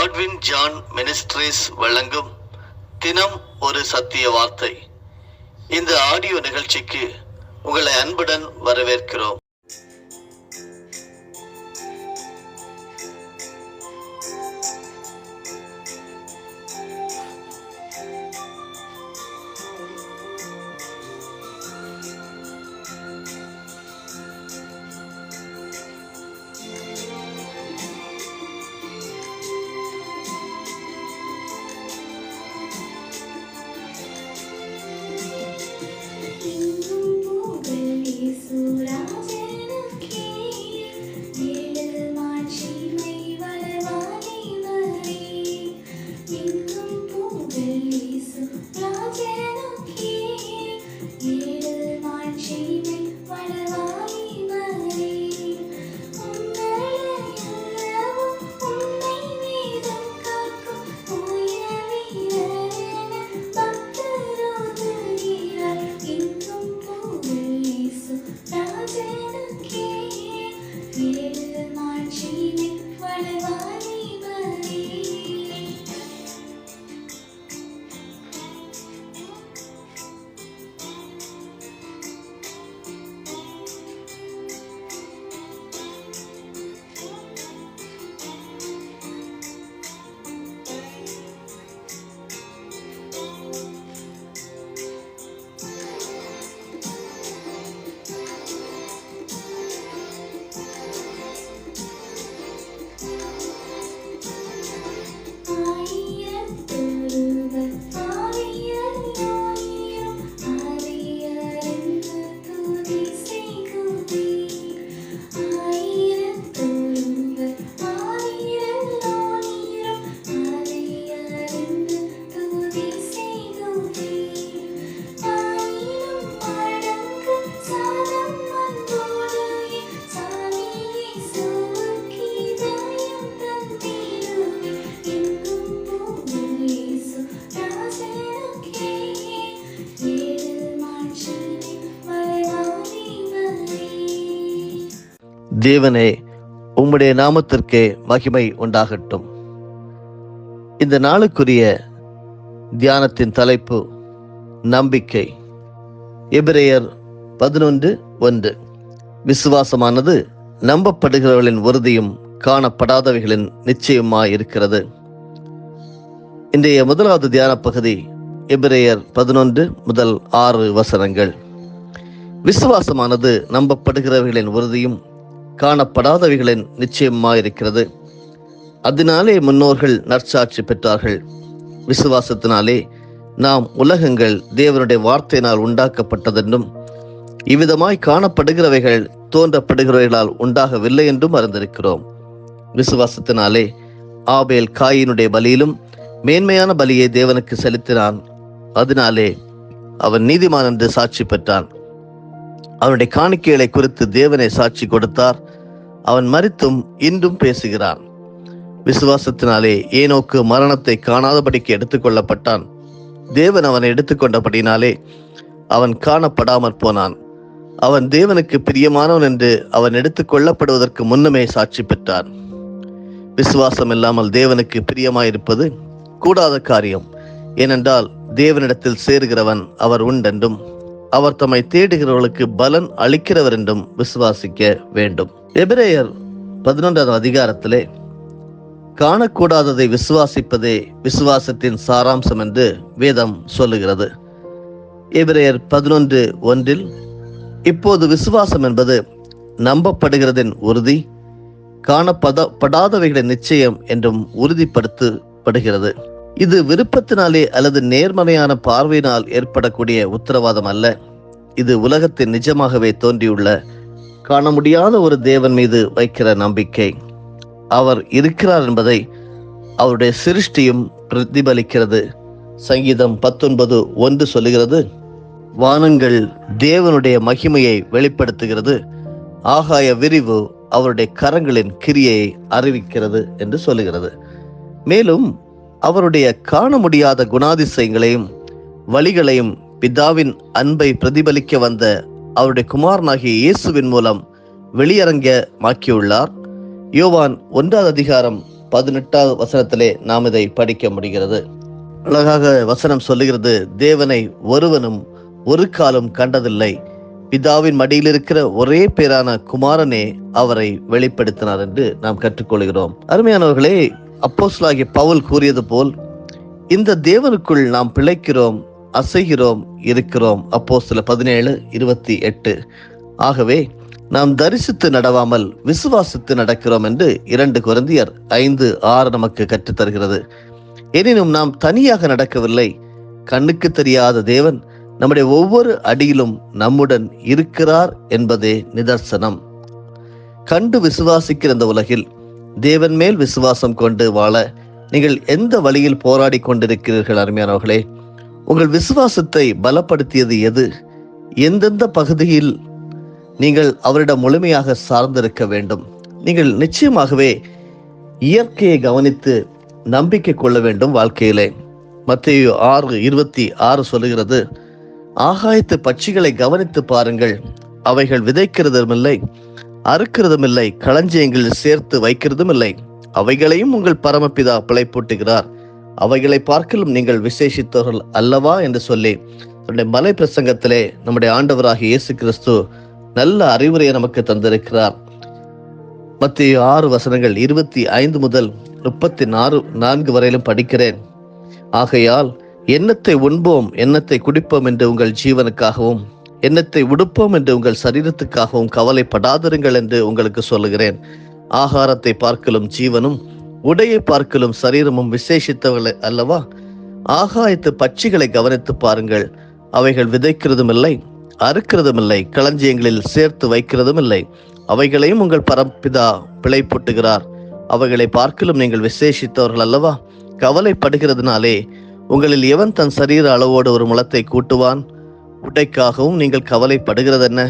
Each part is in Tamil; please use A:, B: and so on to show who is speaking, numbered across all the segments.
A: காட்வின் ஜான் மினிஸ்ட்ரீஸ் வழங்கும் தினம் ஒரு சத்திய வார்த்தை. இந்த ஆடியோ நிகழ்ச்சிக்கு உங்களை அன்புடன் வரவேற்கிறோம். தேவனே, உம்முடைய நாமத்திற்கே மகிமை உண்டாகட்டும். இந்த நாளுக்குரிய தியானத்தின் தலைப்பு நம்பிக்கை. எபிரேயர் 11:1. விசுவாசமானது நம்பப்படுகிறவர்களின் உறுதியும் காணப்படாதவைகளின் நிச்சயமாயிருக்கிறது. இன்றைய முதலாவது தியான பகுதி எபிரேயர் 11-6 விசுவாசமானது நம்பப்படுகிறவர்களின் உறுதியும் காணப்படாதவைகளின் நிச்சயமாயிருக்கிறது. அதனாலே முன்னோர்கள் நற்சாட்சி பெற்றார்கள். விசுவாசத்தினாலே நாம் உலகங்கள் தேவனுடைய வார்த்தையினால் உண்டாக்கப்பட்டதென்றும் இவ்விதமாய் காணப்படுகிறவைகள் தோன்றப்படுகிறவைகளால் உண்டாகவில்லை என்றும் அறிந்திருக்கிறோம். விசுவாசத்தினாலே ஆபேல் காயினுடைய பலியிலும் மேன்மையான பலியை தேவனுக்கு செலுத்தினான். அதனாலே அவன் நீதிமான் என்று சாட்சி பெற்றான். அவனுடைய காணிக்கைகளை குறித்து தேவனை சாட்சி கொடுத்தார். அவன் மரித்தும் இன்றும் பேசுகிறான். விசுவாசத்தினாலே ஏனோக்கு மரணத்தை காணாதபடிக்கு எடுத்துக்கொள்ளப்பட்டான். தேவன் அவனை எடுத்துக்கொண்டபடினாலே அவன் காணப்படாமற் போனான். அவன் தேவனுக்கு பிரியமானவன் என்று அவன் எடுத்துக்கொள்ளப்படுவதற்கு முன்னமே சாட்சி பெற்றான். விசுவாசம் இல்லாமல் தேவனுக்கு பிரியமாயிருப்பது கூடாத காரியம். ஏனென்றால் தேவனிடத்தில் சேருகிறவன் அவர் உண்டென்றும் அவர் தம்மை தேடுகிறவர்களுக்கு பலன் அளிக்கிறவர் என்றும் விசுவாசிக்க வேண்டும். எபிரேயர் 11 காணக்கூடாததை விசுவாசிப்பதே விசுவாசத்தின் சாராம்சம் என்று வேதம் சொல்லுகிறது. எபிரேயர் 11:1 இப்போது விசுவாசம் என்பது நம்பப்படுகிறதின் உறுதி, காணப்படாதவைகளின் நிச்சயம் என்றும் உறுதிப்படுத்தப்படுகிறது. இது விருப்பத்தினாலே அல்லது நேர்மறையான பார்வையினால் ஏற்படக்கூடிய உத்தரவாதம் அல்ல. இது உலகத்தின் நிஜமாகவே தோன்றியுள்ள காண முடியாத ஒரு தேவன் மீது வைக்கிற நம்பிக்கை. அவர் இருக்கிறார் என்பதை அவருடைய சிருஷ்டியும் பிரதிபலிக்கிறது. சங்கீதம் 19:1 சொல்லுகிறது, வானங்கள் தேவனுடைய மகிமையை வெளிப்படுத்துகிறது, ஆகாய விரிவு அவருடைய கரங்களின் கிரியையை அறிவிக்கிறது என்று சொல்லுகிறது. மேலும் அவருடைய காண முடியாத குணாதிசயங்களையும் வழிகளையும் பிதாவின் அன்பை பிரதிபலிக்க வந்த அவருடைய குமாரனாகிய இயேசுவின் மூலம் வெளியரங்கமாக்கியுள்ளார். யோவான் 1 18வது வசனத்திலே நாம் இதை படிக்க முடிகிறது. அழகாக வசனம் சொல்லுகிறது, தேவனை ஒருவனும் ஒரு காலம் கண்டதில்லை, பிதாவின் மடியில் இருக்கிற ஒரே பேரான குமாரனே அவரை வெளிப்படுத்தினார் என்று நாம் கற்றுக்கொள்கிறோம். அருமையானவர்களே, அப்போஸ்தலனாகிய பவுல் கூறியது போல் இந்த தேவனுக்குள் நாம் பிழைக்கிறோம், அசைகிறோம், இருக்கிறோம். அப்போஸ்தலர் 17:28. ஆகவே நாம் தரிசித்து நடவாமல் விசுவாசித்து நடக்கிறோம் என்று 2 கொரிந்தியர் 5:6 நமக்கு கற்றுத்தருகிறது. எனினும் நாம் தனியாக நடக்கவில்லை. கண்ணுக்கு தெரியாத தேவன் நம்முடைய ஒவ்வொரு அடியிலும் நம்முடன் இருக்கிறார் என்பதே நிதர்சனம். கண்டு விசுவாசிக்கிற இந்த உலகில் தேவன் மேல் விசுவாசம் கொண்டு வாழ நீங்கள் எந்த வழியில் போராடி கொண்டிருக்கிறீர்கள்? அருமையானவர்களே, உங்கள் விசுவாசத்தை பலப்படுத்தியது எது? எந்தெந்த பகுதியில் நீங்கள் அவரிடம் முழுமையாக சார்ந்திருக்க வேண்டும்? நீங்கள் நிச்சயமாகவே இயற்கையை கவனித்து நம்பிக்கை கொள்ள வேண்டும் வாழ்க்கையிலே. மத்தேயு 6:26 சொல்லுகிறது, ஆகாயத்து பட்சிகளை கவனித்து பாருங்கள், அவைகள் விதைக்கிறதுமில்லை, அறுக்கிறதுமில்லை, களஞ்சியங்களில் சேர்த்து வைக்கிறதும் இல்லை, அவைகளையும் உங்கள் பரமபிதா பிழைப்பூட்டுகிறார், அவைகளை பார்க்கலும் நீங்கள் விசேஷித்தவர்கள் அல்லவா என்று சொல்லி நம்முடைய மலை பிரசங்கத்திலே நம்முடைய ஆண்டவராகிய இயேசு கிறிஸ்து நல்ல அறிவுரையை நமக்கு தந்திருக்கிறார். மத்தேயு 6 வசனங்கள் 25 முதல் 34 வரையிலும் படிக்கிறேன். ஆகையால் எண்ணத்தை உண்போம், எண்ணத்தை குடிப்போம் என்று உங்கள் ஜீவனுக்காகவும், எண்ணத்தை உடுப்போம் என்று உங்கள் சரீரத்துக்காகவும் கவலைப்படாதிருங்கள் என்று உங்களுக்கு சொல்லுகிறேன். ஆகாரத்தை பார்க்கலும் ஜீவனும், உடையை பார்க்கலும் சரீரமும் விசேஷித்தவர்கள் அல்லவா? ஆகாயத்து பட்சிகளை கவனித்து பாருங்கள், அவைகள் விதைக்கிறதும் இல்லை, அறுக்கிறதும் இல்லை, களஞ்சியங்களில் சேர்த்து வைக்கிறதும் இல்லை, அவைகளையும் உங்கள் பரமபிதா பிழைப்பூட்டுகிறார், அவைகளை பார்க்கலும் நீங்கள் விசேஷித்தவர்கள் அல்லவா? கவலைப்படுகிறதுனாலே உங்களில் எவன் தன் சரீர அளவோடு ஒரு முளத்தை கூட்டுவான்? உடைக்காகவும் நீங்கள் கவலைப்படுகிறது என்ன?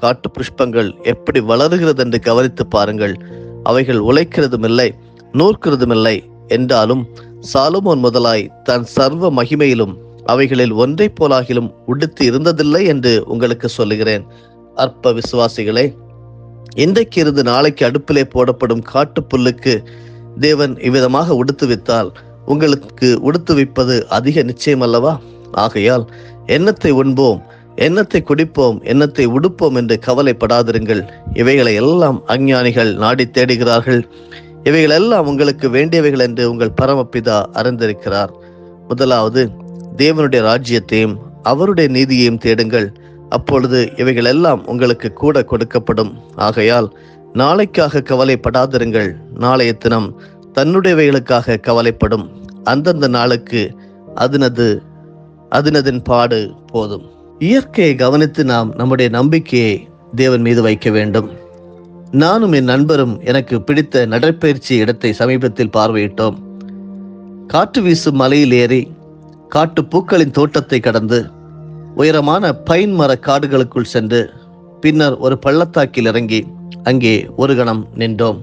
A: காட்டு புஷ்பங்கள் எப்படி வளருகிறது என்று கவனித்து பாருங்கள், அவைகள் உழைக்கிறதும் இல்லை, நூற்கிறதும் இல்லை என்றாலும் சாலமோன் முதலாய் தன் சர்வ மகிமையிலும் அவைகளில் ஒன்றை போலாகிலும் உடுத்தி இருந்ததில்லை என்று உங்களுக்கு சொல்லுகிறேன். அற்ப விசுவாசிகளே, இன்றைக்கு இருந்து நாளைக்கு அடுப்பிலே போடப்படும் காட்டு புல்லுக்கு தேவன் இவ்விதமாக உடுத்துவித்தால் உங்களுக்கு உடுத்துவிப்பது அதிக நிச்சயம் அல்லவா? ஆகையால் எண்ணத்தை உண்போம், எண்ணத்தை குடிப்போம், எண்ணத்தை உடுப்போம் என்று கவலைப்படாதிருங்கள். இவைகளை எல்லாம் அஞ்ஞானிகள் நாடி தேடுகிறார்கள். இவைகள் எல்லாம் உங்களுக்கு வேண்டியவைகள் என்று உங்கள் பரமபிதா அறிந்திருக்கிறார். முதலாவது தேவனுடைய ராஜ்யத்தையும் அவருடைய நீதியையும் தேடுங்கள், அப்பொழுது இவைகள் எல்லாம் உங்களுக்கு கூட கொடுக்கப்படும். ஆகையால் நாளைக்காக கவலைப்படாதிருங்கள், நாளைய தினம் தன்னுடையவைகளுக்காக கவலைப்படும். அந்தந்த நாளுக்கு அதனதின் பாடு போதும். இயற்கையை கவனித்து நாம் நம்முடைய நம்பிக்கையை தேவன் மீது வைக்க வேண்டும். நானும் என் நண்பரும் எனக்கு பிடித்த நடைப்பயிற்சி இடத்தை சமீபத்தில் பார்வையிட்டோம். காற்று வீசும் மலையில் ஏறி காட்டு பூக்களின் தோட்டத்தை கடந்து உயரமான பைன் மர காடுகளுக்குள் சென்று பின்னர் ஒரு பள்ளத்தாக்கில் இறங்கி அங்கே ஒரு கணம் நின்றோம்.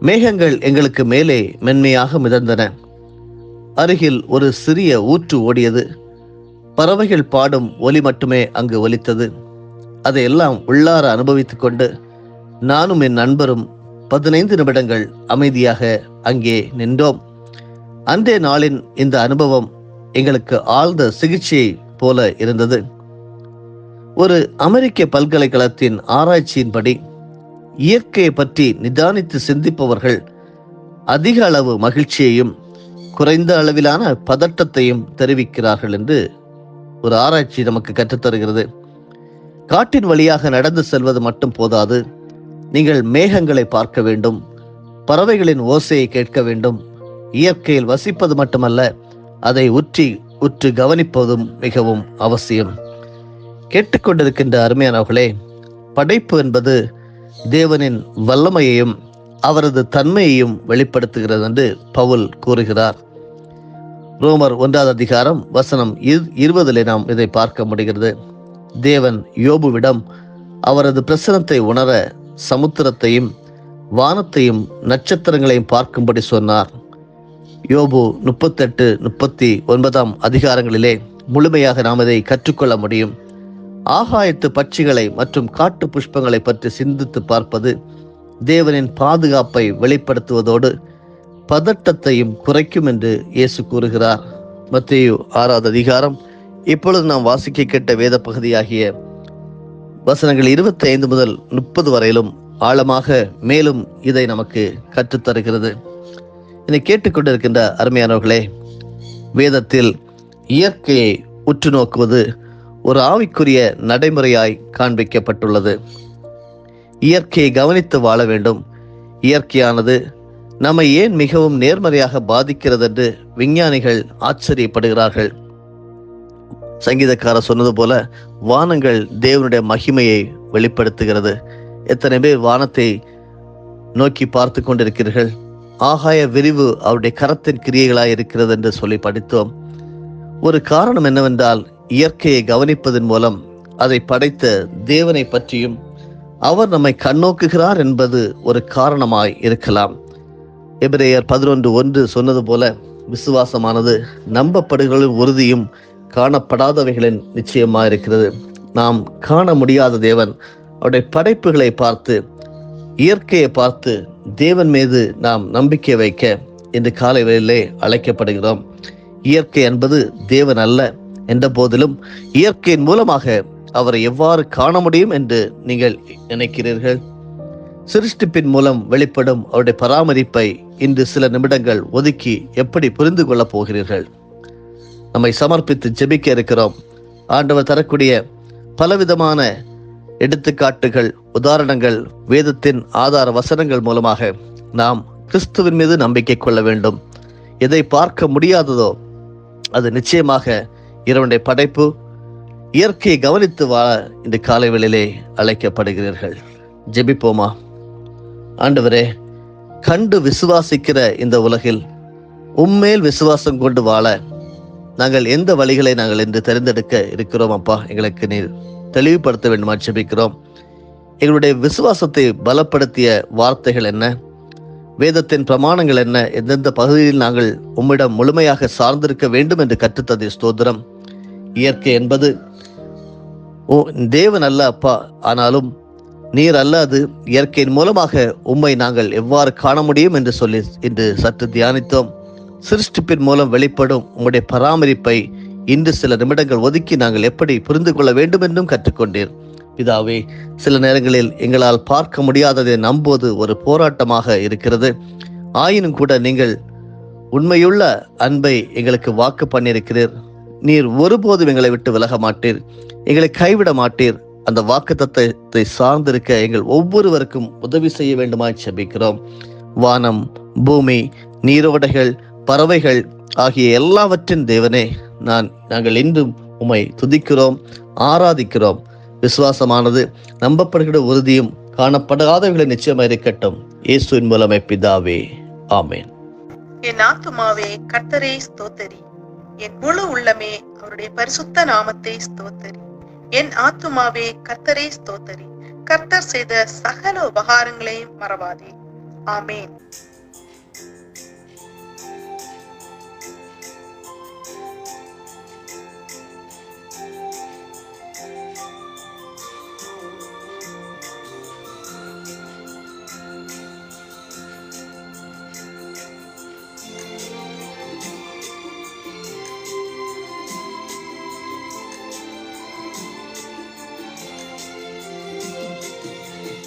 A: மேகங்கள் எங்களுக்கு மேலே மென்மையாக மிதந்தன. அருகில் ஒரு சிறிய ஊற்று ஓடியது. பறவைகள் பாடும் ஒலி மட்டுமே அங்கு ஒலித்தது. அதையெல்லாம் உள்ளார அனுபவித்துக் கொண்டு நானும் என் நண்பரும் 15 நிமிடங்கள் அமைதியாக அங்கே நின்றோம். அன்றைய நாளின் இந்த அனுபவம் எங்களுக்கு ஆழ்ந்த சிகிச்சையை போல இருந்தது. ஒரு அமெரிக்க பல்கலைக்கழகத்தின் ஆராய்ச்சியின்படி இயற்கையை பற்றி நிதானித்து சிந்திப்பவர்கள் அதிக அளவு மகிழ்ச்சியையும் குறைந்த அளவிலான பதட்டத்தையும் தெரிவிக்கிறார்கள் என்று ஒரு ஆராய்ச்சி நமக்கு கற்றுத்தருகிறது. காட்டின் வழியாக நடந்து செல்வது மட்டும் போதாது, நீங்கள் மேகங்களை பார்க்க வேண்டும், பறவைகளின் ஓசையை கேட்க வேண்டும். இயற்கையில் வசிப்பது மட்டுமல்ல, அதை உற்று கவனிப்பதும் மிகவும் அவசியம். கேட்டுக்கொண்டிருக்கின்ற அருமையானவர்களே, படைப்பு என்பது தேவனின் வல்லமையையும் அவரது தன்மையையும் வெளிப்படுத்துகிறது என்று பவுல் கூறுகிறார். ரோமர் 1வது அதிகாரம் வசனம் 20 நாம் இதை பார்க்க முடிகிறது. தேவன் யோபுவிடம் அவரது பிரசனத்தை உணர சமுத்திரத்தையும் வானத்தையும் நட்சத்திரங்களையும் பார்க்கும்படி சொன்னார். யோபு 38-39 அதிகாரங்களிலே முழுமையாக நாம் இதை கற்றுக்கொள்ள முடியும். ஆகாயத்து பட்சிகளை மற்றும் காட்டு புஷ்பங்களை பற்றி சிந்தித்து பார்ப்பது தேவனின் பாதுகாப்பை வெளிப்படுத்துவதோடு பதட்டத்தையும் குறைக்கும் என்று இயேசு கூறுகிறார். மத்தேயு 6வது அதிகாரம். இப்பொழுது நாம் வாசிக்க கேட்ட வேத பகுதியாகிய வசனங்கள் 25 முதல் 30 வரையிலும் ஆழமாக மேலும் இதை நமக்கு கற்றுத்தருகிறது. என்னை கேட்டுக்கொண்டிருக்கின்ற அருமையானவர்களே, வேதத்தில் இயற்கையை உற்று நோக்குவது ஒரு ஆவிக்குரிய நடைமுறையாய் காண்பிக்கப்பட்டுள்ளது. இயற்கையை கவனித்து வாழ வேண்டும். இயற்கையானது நம்மை ஏன் மிகவும் நேர்மறையாக பாதிக்கிறது என்று விஞ்ஞானிகள் ஆச்சரியப்படுகிறார்கள். சங்கீதக்காரர் சொன்னது போல வானங்கள் தேவனுடைய மகிமையை வெளிப்படுத்துகிறது. எத்தனை பேர் வானத்தை நோக்கி பார்த்து கொண்டிருக்கிறீர்கள்? ஆகாய விரிவு அவருடைய கரத்தின் கிரியைகளாய் இருக்கிறது என்று சொல்லி படித்தோம். ஒரு காரணம் என்னவென்றால், இயற்கையை கவனிப்பதன் மூலம் அதை படைத்த தேவனை பற்றியும் அவர் நம்மை கண்ணோக்குகிறார் என்பது ஒரு காரணமாய் இருக்கலாம். எபிரேயர் 11:1 சொன்னது போல விசுவாசமானது நம்பப்படுகளின் உறுதியும் காணப்படாதவைகளின் நிச்சயமாக இருக்கிறது. நாம் காண முடியாத தேவன் அவருடைய படைப்புகளை பார்த்து, இயற்கையை பார்த்து தேவன் மீது நாம் நம்பிக்கை வைக்க இந்த காலை வேளையிலே அழைக்கப்படுகிறோம். இயற்கை என்பது தேவன் அல்ல என்ற போதிலும் இயற்கையின் மூலமாக அவரை எவ்வாறு காண முடியும் என்று நீங்கள் நினைக்கிறீர்கள்? சிருஷ்டிப்பின் மூலம் வெளிப்படும் அவருடைய பராமரிப்பை இன்று சில நிமிடங்கள் ஒதுக்கி எப்படி புரிந்து கொள்ளப் போகிறீர்கள்? நம்மை சமர்ப்பித்து ஜெபிக்க இருக்கிறோம். ஆண்டவர் தரக்கூடிய பலவிதமான எடுத்துக்காட்டுகள், உதாரணங்கள், வேதத்தின் ஆதார வசனங்கள் மூலமாக நாம் கிறிஸ்துவின் மீது நம்பிக்கை கொள்ள வேண்டும். எதை பார்க்க முடியாததோ அது நிச்சயமாக இறைவனுடைய படைப்பு. இயற்கையை கவனித்து வாழ இந்த காலை வேளையிலே அழைக்கப்படுகிறீர்கள். ஜெபிப்போமா? ஆண்டவரே, கண்டு விசுவாசிக்கிற இந்த உலகில் உம்மேல் விசுவாசம் கொண்டு வாழ நாங்கள் எந்த வழிகளை நாங்கள் இன்று தெரிந்தெடுக்க இருக்கிறோம் அப்பா, எங்களுக்கு நீர் தெளிவுபடுத்த வேண்டுமா ஜெபிக்கிறோம். எங்களுடைய விசுவாசத்தை பலப்படுத்திய வார்த்தைகள் என்ன? வேதத்தின் பிரமாணங்கள் என்ன? எந்தெந்த பகுதியில் நாங்கள் உம்மிடம் முழுமையாக சார்ந்திருக்க வேண்டும் என்று கற்றுத்ததை ஸ்தோத்திரம். இயற்கை என்பது தேவன் அல்ல அப்பா, ஆனாலும் நீர் அல்ல அது. இயற்கையின் மூலமாக உம்மை நாங்கள் எவ்வாறு காண முடியும் என்று சொல்லி இன்று சற்று தியானித்தோம். சிருஷ்டிப்பின் மூலம் வெளிப்படும் உம்முடைய பராமரிப்பை இன்று சில நிமிடங்கள் ஒதுக்கி நாங்கள் எப்படி புரிந்து கொள்ள வேண்டும் என்றும் கற்றுக்கொண்டீர். பிதாவே, சில நேரங்களில் எங்களால் பார்க்க முடியாததை நம்புவது ஒரு போராட்டமாக இருக்கிறது. ஆயினும் கூட நீங்கள் உண்மையுள்ள அன்பை எங்களுக்கு வாக்கு பண்ணியிருக்கிறீர். நீர் ஒருபோதும் எங்களை விட்டு விலக மாட்டீர், எங்களை கைவிட மாட்டீர். அந்த வாக்கு தத்தத்தை சார்ந்திருக்க எங்கள் ஒவ்வொருவருக்கும் உதவி செய்ய வேண்டுமாய் ஜெபிக்கிறோம். வானம், பூமி, நீரோடைகள், பறவைகள் ஆகிய எல்லாவற்றின் தேவனே, நாங்கள் இன்றும் உம்மை துதிக்கிறோம், ஆராதிக்கிறோம். விசுவாசமானது நம்பப்படுகிற உறுதியும் காணப்படாதவர்களை நிச்சயமாக இருக்கட்டும். இயேசுவின் மூலமே பிதாவே, ஆமேன்.
B: என் ஆத்துமாவே கர்த்தரை ஸ்தோத்தரி, என் முழு உள்ளமே அவருடைய பரிசுத்த நாமத்தை ஸ்தோத்தரி. என் ஆத்துமாவே கர்த்தரை ஸ்தோத்தரி, கர்த்தர் செய்த சகல உபகாரங்களையும் மறவாதே. ஆமேன்.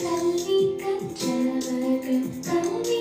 C: கல்வி கற்றவர்கள் கல்வி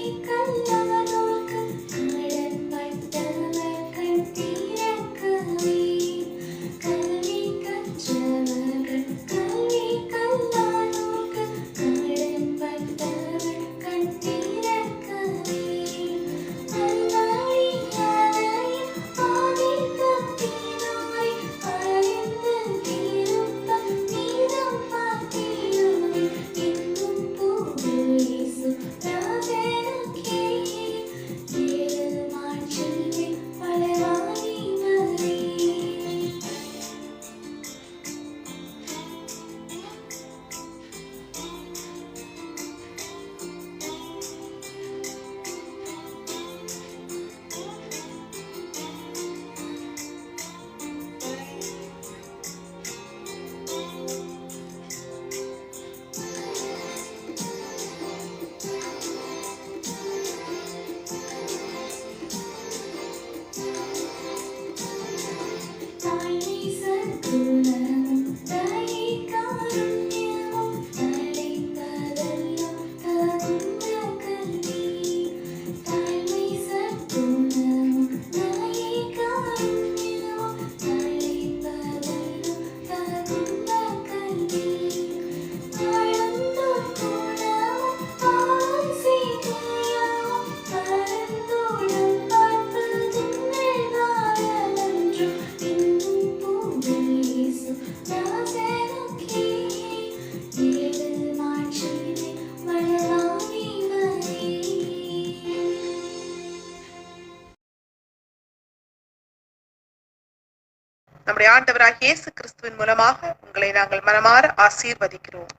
B: நம்முடைய ஆண்டவராகிய இயேசு கிறிஸ்துவின் மூலமாக உங்களை நாங்கள் மனமாற ஆசீர்வதிக்கிறோம்.